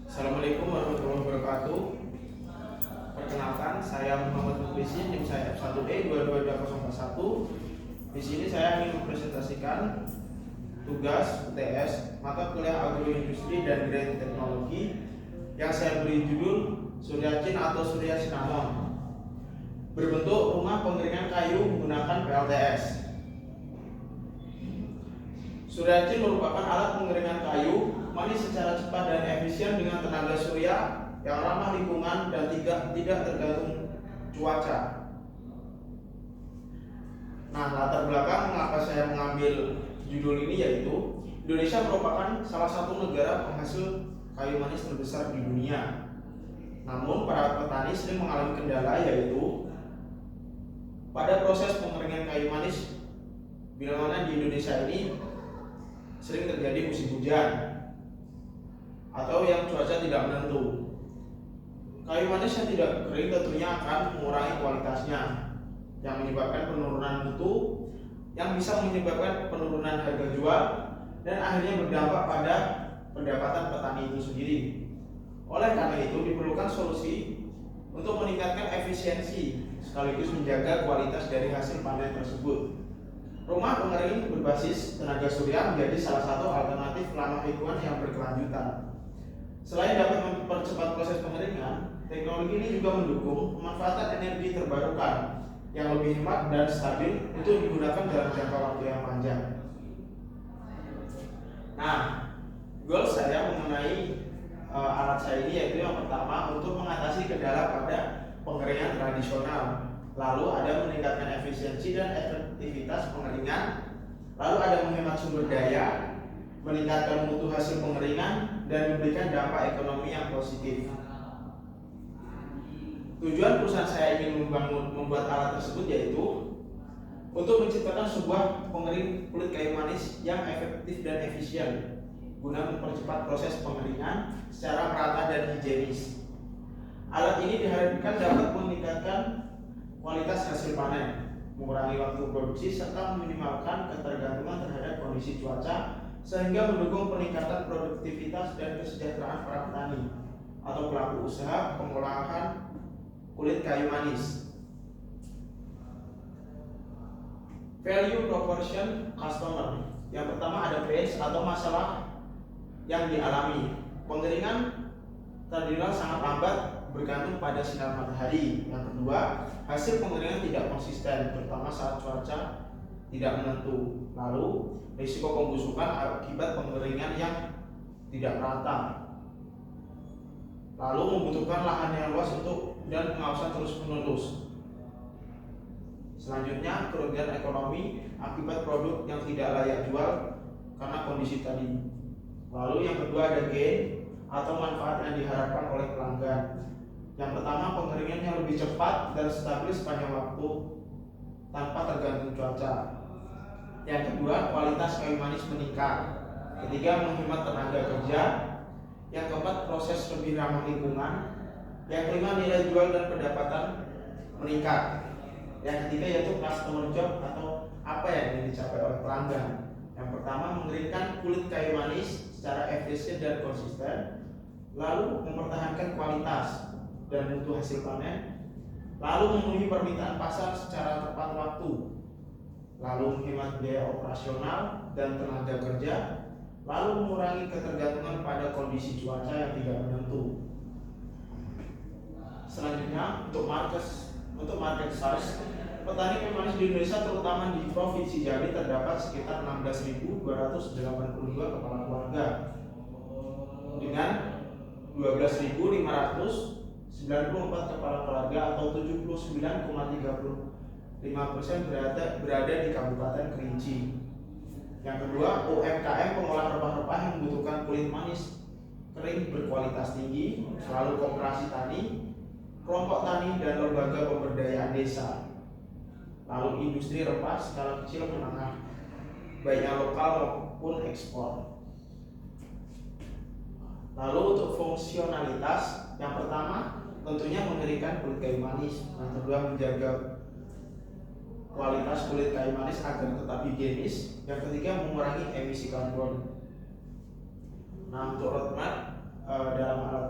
Assalamualaikum warahmatullahi wabarakatuh. Perkenalkan, saya Muhammad Mukrisin, NIM saya F1E222041. Di sini saya ingin mempresentasikan tugas UTS mata kuliah agroindustri dan grain teknologi yang saya beri judul Suryacin atau Surya Cinnamon, berbentuk rumah pengeringan kayu menggunakan PLTS. Suryacin merupakan alat pengeringan kayu manis secara cepat dan efisien dengan tenaga surya yang ramah lingkungan dan tidak tergantung cuaca. Nah, latar belakang mengapa saya mengambil judul ini yaitu Indonesia merupakan salah satu negara penghasil kayu manis terbesar di dunia. Namun, para petani sering mengalami kendala yaitu pada proses pengeringan kayu manis, bila mana di Indonesia ini sering terjadi musim hujan atau yang cuaca tidak menentu. Kayu manis yang tidak kering tentunya akan mengurangi kualitasnya, yang menyebabkan penurunan mutu, yang bisa menyebabkan penurunan harga jual, dan akhirnya berdampak pada pendapatan petani itu sendiri. Oleh karena itu diperlukan solusi untuk meningkatkan efisiensi sekaligus menjaga kualitas dari hasil panen tersebut. Rumah pengering berbasis tenaga surya menjadi salah satu alternatif ramah lingkungan yang berkelanjutan. Selain dapat mempercepat proses pengeringan, teknologi ini juga mendukung pemanfaatan energi terbarukan yang lebih hemat dan stabil untuk digunakan dalam jangka waktu yang panjang. Nah, goal saya mengenai alat saya ini yaitu yang pertama untuk mengatasi kendala pada pengeringan tradisional, lalu ada meningkatkan efisiensi dan efektivitas pengeringan, lalu ada menghemat sumber daya, meningkatkan mutu hasil pengeringan, dan memberikan dampak ekonomi yang positif. Tujuan perusahaan saya ingin membuat alat tersebut yaitu untuk menciptakan sebuah pengering kulit kayu manis yang efektif dan efisien guna mempercepat proses pengeringan secara merata dan higienis. Alat ini diharapkan dapat meningkatkan kualitas hasil panen, mengurangi waktu produksi, serta meminimalkan ketergantungan terhadap kondisi cuaca, sehingga mendukung peningkatan produktivitas dan kesejahteraan para petani atau pelaku usaha pengolahan kulit kayu manis. Value proportion customer. Yang pertama ada pain atau masalah yang dialami. Pengeringan terbilang sangat lambat bergantung pada sinar matahari. Yang kedua, hasil pengeringan tidak konsisten, terutama saat cuaca tidak menentu. Lalu, risiko pembusukan akibat pengeringan yang tidak merata. Lalu, membutuhkan lahan yang luas untuk dan pengawasan terus-menerus. Selanjutnya, kerugian ekonomi akibat produk yang tidak layak jual karena kondisi tadi. Lalu yang kedua ada gain atau manfaat yang diharapkan oleh pelanggan. Yang pertama, pengeringan yang lebih cepat dan stabil sepanjang waktu tanpa tergantung cuaca. Yang kedua, kualitas kayu manis meningkat. Ketiga, menghemat tenaga kerja. Yang keempat, proses lebih ramah lingkungan. Yang kelima, nilai jual dan pendapatan meningkat. Yang ketiga yaitu customer job atau apa yang ingin dicapai oleh pelanggan. Yang pertama, mengeringkan kulit kayu manis secara efisien dan konsisten, lalu mempertahankan kualitas dan mutu hasil panen, lalu memenuhi permintaan pasar secara tepat waktu, lalu menghemat biaya operasional dan tenaga kerja, lalu mengurangi ketergantungan pada kondisi cuaca yang tidak menentu. Selanjutnya untuk market size, petani kayu manis di Indonesia terutama di Provinsi Jambi terdapat sekitar 16.282 kepala keluarga dengan 12.594 kepala keluarga atau 79,35% berada di Kabupaten Kerinci. Yang kedua, UMKM pengolah rempah-rempah yang membutuhkan kulit manis kering berkualitas tinggi, selalu koperasi tani, kelompok tani, dan lembaga pemberdayaan desa. Lalu industri rempah skala kecil menengah, baik yang lokal maupun ekspor. Lalu untuk fungsionalitas, yang pertama tentunya mengeringkan kulit kayu manis, yang kedua menjaga kualitas kulit kayu manis agar tetap higienis, yang ketiga mengurangi emisi karbon. Nah, untuk roadmap dalam alat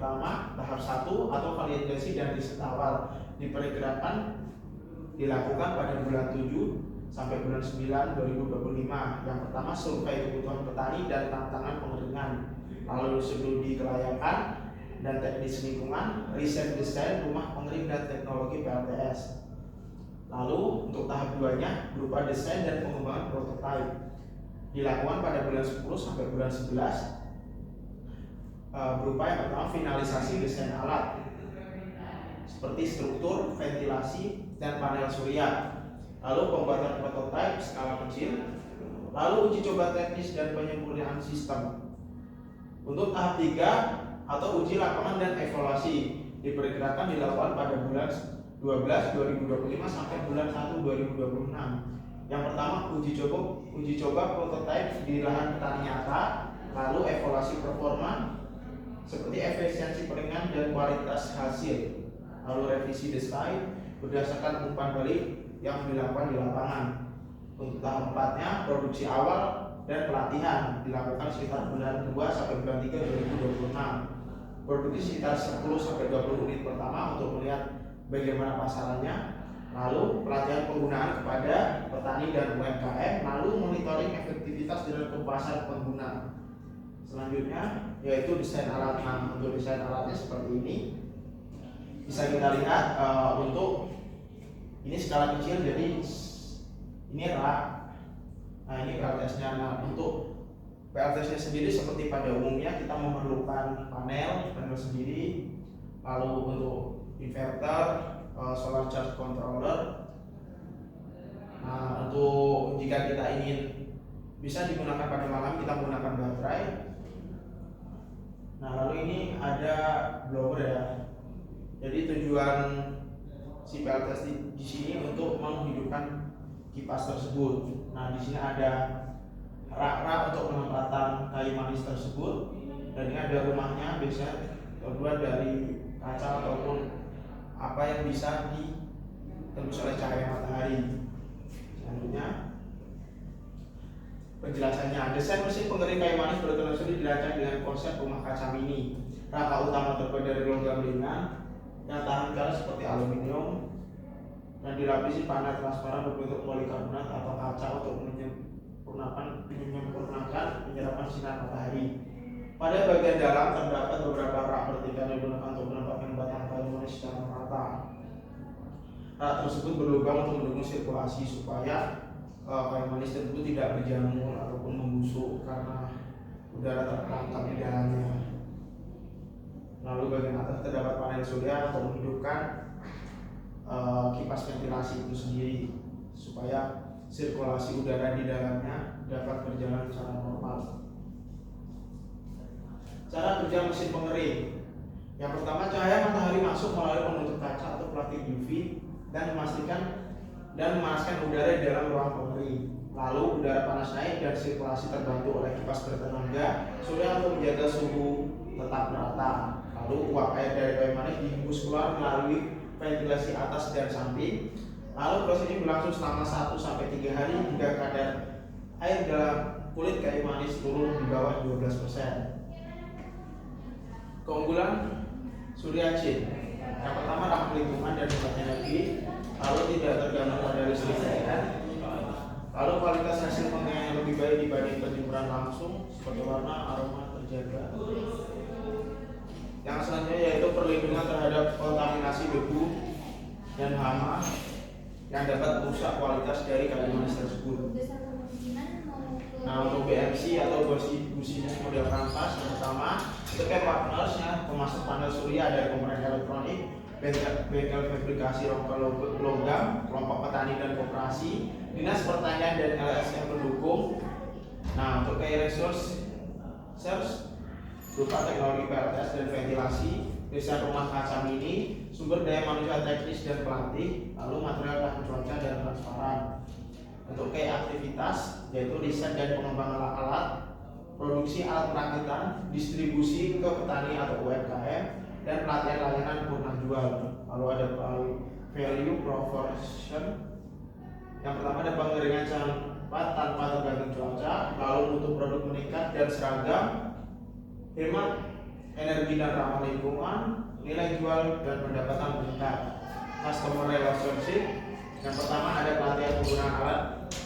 pertama tahap 1 atau validasi dan riset awal diperkirakan dilakukan pada bulan 7 sampai bulan 9 2025. Yang pertama survei kebutuhan petani dan tantangan pengeringan, lalu studi kelayakan dan teknis lingkungan, riset desain rumah pengering dan teknologi PLTS. Lalu untuk tahap 2-nya berupa desain dan pengembangan prototipe dilakukan pada bulan 10 sampai bulan 11. Berupa yang pertama finalisasi desain alat seperti struktur, ventilasi, dan panel surya. Lalu pembuatan prototipe skala kecil. Lalu uji coba teknis dan penyempurnaan sistem. Untuk tahap 3 atau uji lapangan dan evaluasi diperkirakan dilakukan pada bulan 12 2025 sampai bulan 1 2026. Yang pertama uji coba prototipe di lahan petani nyata, lalu evaluasi performa seperti efisiensi peringan dan kualitas hasil, lalu revisi desain berdasarkan umpan balik yang dilakukan di lapangan. Untuk tahap 4-nya produksi awal dan pelatihan dilakukan sekitar bulan 2 sampai bulan 3 2026. Produksi sekitar 10 sampai 20 unit pertama untuk melihat bagaimana pasarannya, lalu pelatihan penggunaan kepada petani dan UMKM, lalu monitoring efektivitas dalam kepuasan pengguna. Selanjutnya yaitu desain alat. Nah, untuk desain alatnya seperti ini bisa kita lihat. Untuk ini skala kecil, jadi ini rak. Nah, ini PLTS-nya. Nah, untuk PLTS-nya sendiri seperti pada umumnya kita memerlukan panel sendiri, lalu untuk inverter, solar charge controller. Nah, untuk jika kita ingin bisa digunakan pada malam, kita menggunakan baterai. Nah, lalu ini ada blower ya. Jadi tujuan si PLTS di sini untuk menghidupkan kipas tersebut. Nah, di sini ada rak-rak untuk penempatan kayu manis tersebut, dan ini ada rumahnya, biasanya terbuat dari kaca ataupun apa yang bisa ditembus oleh cahaya matahari. Selanjutnya penjelasannya, desain mesin pengering kayu manis bertenaga sendiri dirancang dengan konsep rumah kaca mini. Rangka utama terbuat dari logam ringan yang tahan keras seperti aluminium dan dilapisi panel transparan berbentuk polikarbonat atau kaca untuk menyempurnakan penyerapan sinar matahari. Pada bagian dalam terdapat beberapa rak vertikal yang digunakan untuk menempatkan batang kayu manis secara merata. Rak tersebut berlubang untuk mendukung sirkulasi supaya kayu manis tersebut tidak berjamur ataupun membusuk karena udara terperangkap di dalamnya. Lalu bagian atas terdapat panel surya untuk menghidupkan kipas ventilasi itu sendiri supaya sirkulasi udara di dalamnya dapat berjalan secara normal. Cara kerja mesin pengering. Yang pertama, cahaya matahari masuk melalui penutup kaca atau plastik UV dan memanaskan udara di dalam ruang pengering. Lalu udara panas naik dan sirkulasi terbantu oleh kipas bertenaga surya untuk menjaga suhu tetap merata. Lalu uap air dari kayu manis dihembus keluar melalui ventilasi atas dan samping. Lalu proses ini berlangsung selama 1 sampai 3 hari hingga kadar air dalam kulit kayu manis turun di bawah 12%. Keunggulan surya chain. Yang pertama, ramah lingkungan dan hemat energi, lalu tidak tergantung pada listrik daerah. Lalu kualitas hasil pengeringan yang lebih baik dibanding penjemuran langsung, seperti warna, aroma terjaga. Yang selanjutnya yaitu perlindungan terhadap kontaminasi debu dan hama yang dapat merusak kualitas dari kayu manis tersebut. Nah, untuk BMC atau business model kanvas, yang pertama terkait partnersnya, pemasok panel surya dari komponen elektronik, bengkel fabrikasi logam, kelompok petani dan koperasi, dinas pertanian dan LSM pendukung. Nah, untuk key resource berupa teknologi PLTS dan ventilasi, desain rumah kaca mini, sumber daya manusia teknis dan pelatih, lalu material tahan cuaca dan transparan. Untuk key aktivitas yaitu riset dan pengembangan alat, produksi alat perakitan, distribusi ke petani atau UMKM, dan pelatihan layanan purna jual. Lalu ada value proportion. Yang pertama ada pengeringan cepat tanpa tergantung cuaca, lalu mutu produk meningkat dan seragam, hemat energi dan ramah lingkungan, nilai jual dan pendapatan meningkat. Customer relationship, yang pertama ada pelatihan penggunaan alat,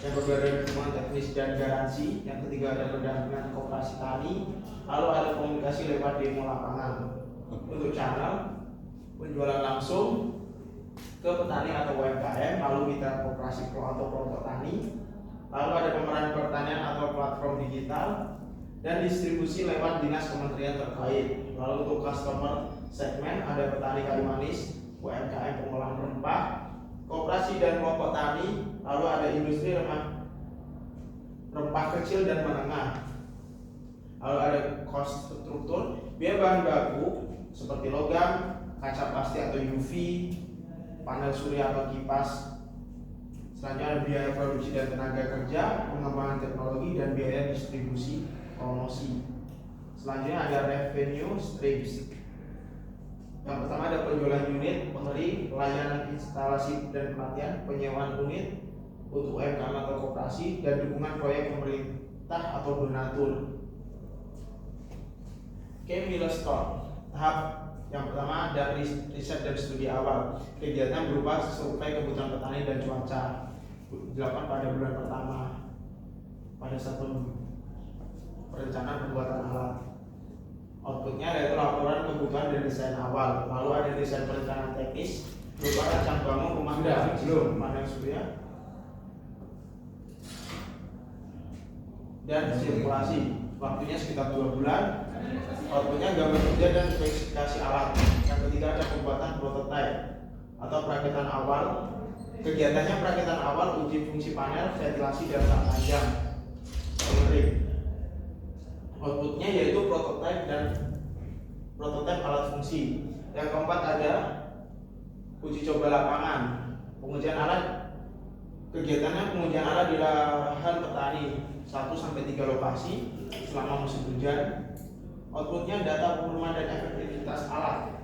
yang kedua ada dukungan teknis dan garansi, yang ketiga ada pendampingan koperasi tani, lalu ada komunikasi lewat demo lapangan. Untuk channel penjualan langsung ke petani atau UMKM, lalu mitra koperasi atau kelompok tani, lalu ada pemeran pertanian atau platform digital, dan distribusi lewat dinas kementerian terkait. Lalu untuk customer segmen ada petani kayu manis, UMKM pengolahan rempah, koperasi dan kelompok tani, lalu ada industri rempah kecil dan menengah. Lalu ada cost struktur, biaya bahan baku seperti logam, kaca plastik atau UV, panel surya atau kipas. Selanjutnya ada biaya produksi dan tenaga kerja, pengembangan teknologi, dan biaya distribusi promosi. Selanjutnya ada revenue streams. Yang pertama ada penjualan unit, pemberi, pelayanan instalasi dan pelatihan, penyewaan unit untuk UMKM atau koperasi, dan dukungan proyek pemerintah atau donatur. Milestone. Tahap yang pertama ada riset dan studi awal. Kegiatan berupa survei kebutuhan petani dan cuaca, dilakukan pada bulan pertama pada satu perencanaan pembuatan alat. Outputnya yaitu laporan kebutuhan dan desain awal. Lalu ada desain perencanaan teknis berupa rancang bangun rumah panel surya dan sirkulasi. Waktunya sekitar 2 bulan. Outputnya gambar kerja dan spesifikasi alat. Yang ketiga ada pembuatan prototipe atau perakitan awal. Kegiatannya perakitan awal, uji fungsi panel, ventilasi dan tak panjang. Outputnya yaitu prototipe alat fungsi. Yang keempat ada uji coba lapangan. Pengujian alat, kegiatannya pengujian alat di lahan petani 1-3 lokasi selama musim hujan. Outputnya data performa dan efektivitas alat.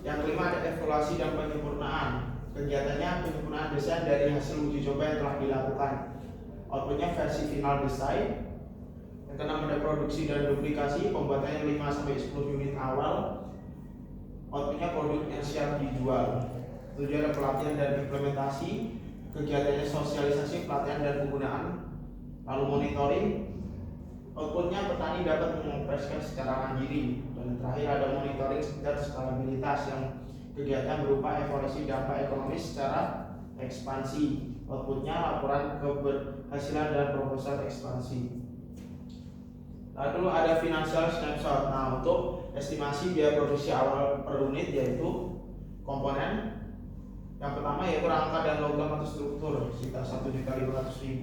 Yang kelima ada evaluasi dan penyempurnaan. Kegiatannya penyempurnaan desain dari hasil uji coba yang telah dilakukan. Outputnya versi final desain. Yang keenam ada produksi dan duplikasi, pembuatannya 5-10 unit awal. Outputnya produk yang siap dijual. Tujuan ada pelatihan dan implementasi. Kegiatannya sosialisasi, pelatihan dan penggunaan. Lalu monitoring. Outputnya petani dapat mengoperasikan secara mandiri. Dan terakhir ada monitoring dan skalabilitas, yang kegiatan berupa evaluasi dampak ekonomi secara ekspansi. Outputnya laporan keberhasilan dan proposal ekspansi. Lalu ada financial snapshot. Nah, untuk estimasi biaya produksi awal per unit yaitu komponen. Yang pertama yaitu rangka dan logam atau struktur sekitar 1.500.000.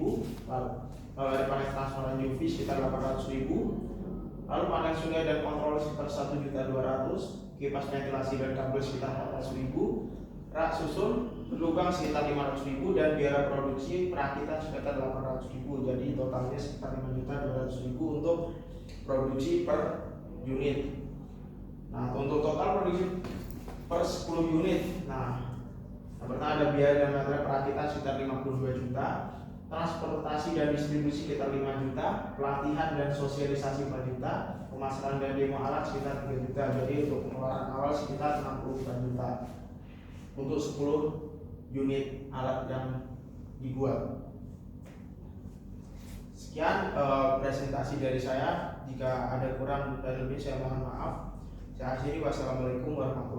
Lalu ada panel transparan UV sekitar 800.000. Lalu panel surya dan kontrol sekitar 1.200.000. Kipas ventilasi dan kabel sekitar 14.000. Rak susun lubang sekitar 500.000 dan biaya produksi perakitan sekitar 800.000. Jadi totalnya sekitar 5.200.000 untuk produksi per unit. Nah, untuk total produksi per 10 unit. Nah, yang pertama ada biaya dan material perakitan sekitar 52 juta, transportasi dan distribusi sekitar 5 juta, pelatihan dan sosialisasi 4 juta, pemasaran dan demo alat sekitar 3 juta. Jadi untuk pengeluaran awal sekitar 64 juta untuk 10 unit alat yang dibuat. Sekian presentasi dari saya. Jika ada kurang dan lebih saya mohon maaf. Saya akhiri. Wassalamualaikum warahmatullahi wabarakatuh.